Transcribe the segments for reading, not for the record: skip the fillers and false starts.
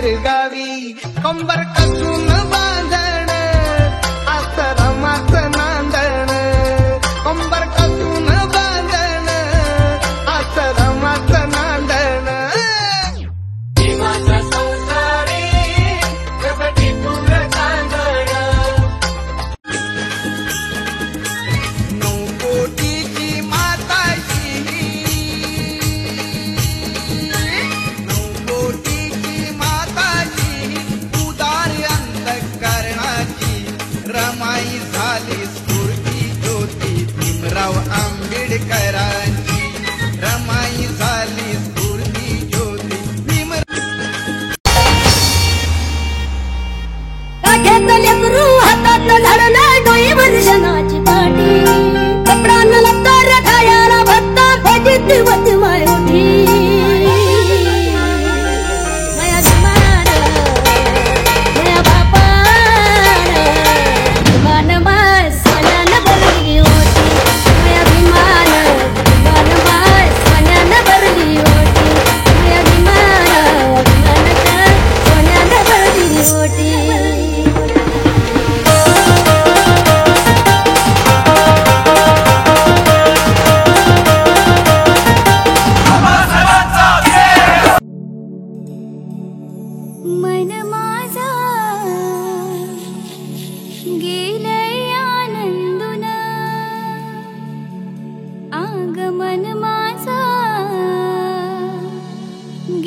गावी कंबर कसून बांधण असं रमाचं नांदण कंबर कसून बांधण असं रमाचं नांदण देवाचा संसारे कपटी पूर कांदण नऊ कोटीची माताची नऊ कोटीची माताची उदार अंतःकरणाची रमाई झाली स्फूर्ती ज्योती भीमराव आंबेडकरांची रमाई झाली स्फूर्ती ज्योती लेकरू हातात झाडलं डोई वर्षणाची पाठी कपडानं लत्तर खायला भत्ता फजित दिवस माय उठी माया विमान माया बापान विमान माय सोन्यानं भरली होती माया विमान माय सोन्यानं भरली होती माया विमान सोन्यानं भरली होती मन माझा गेलय आनंदुन आगमन माझा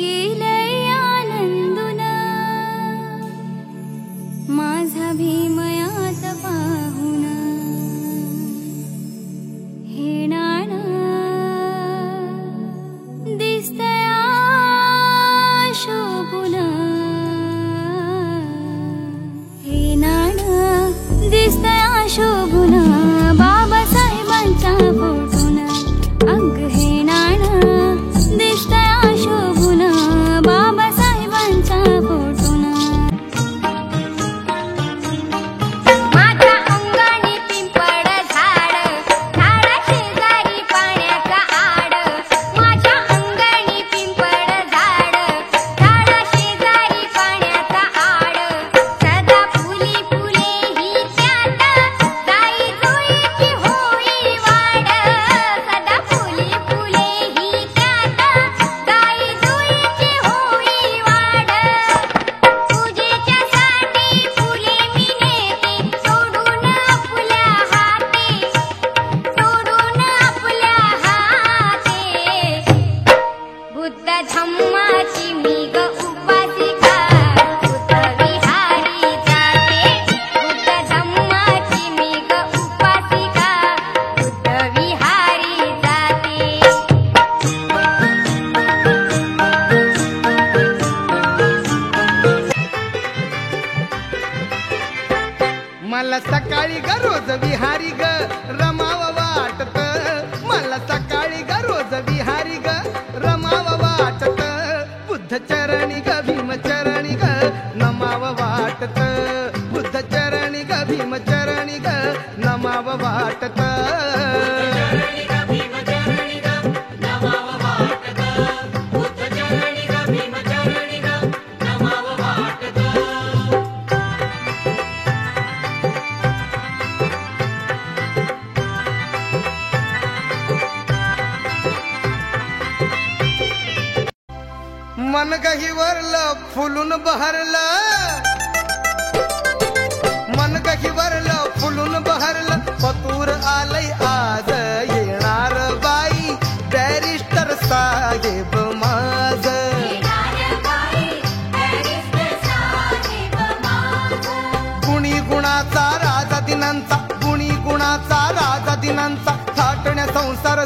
गेलय आनंदुन माझा भीमयात पाहुन हे नाना दिसतया शोभून हे नाना दिसतया शोभून बाबासाहेबांचा फोटोन अग हे नाना दिसतया शोभून बाबासाहेबांचा फोटोन माझ्या अंगणी पिंपळ झाड झाड शेजारी पाण्याचा आड माझ्या अंगणी पिंपळ झाड झाड शेजारी पाण्याचा आड सदा फुली फुले ही त्यात जाई जुईची होई वाड सदा फुली फुले ही त्यात जाई जुईची होई वाड पूजेच्यासाठी फुले मी नेते सोडून आपल्या हाती सोडून आपल्या हाती बुद्ध धम्माची मी ग उपासिका बुद्ध विहारी जाते बुद्ध धम्माची मी ग उपासिका बुद्ध विहारी जाते मला सकाळी ग रोज विहारी ग रमाव वाटत मला सकाळी ग रोज विहारी ग रमाव वाटत बुद्ध चरणी ग भीम चरणी ग नमाव वाटत बुद्ध चरणी ग भीम चरणी ग नमाव वाटत चरणी ग भीम चरणी ग नमाव वाटत बुद्ध चरणी ग भीम चरणी ग नमाव वाटत मन गहिवरलं फुलून बहरलं मन गहिवरलं फुलून बहरलं पतूर आलय आज येणार बाई बॅरिस्टर साहेब माझ गुणी गुणाचा राजा दिनांचा गुणी गुणाचा राजा दिनांचा थाटण्या संसार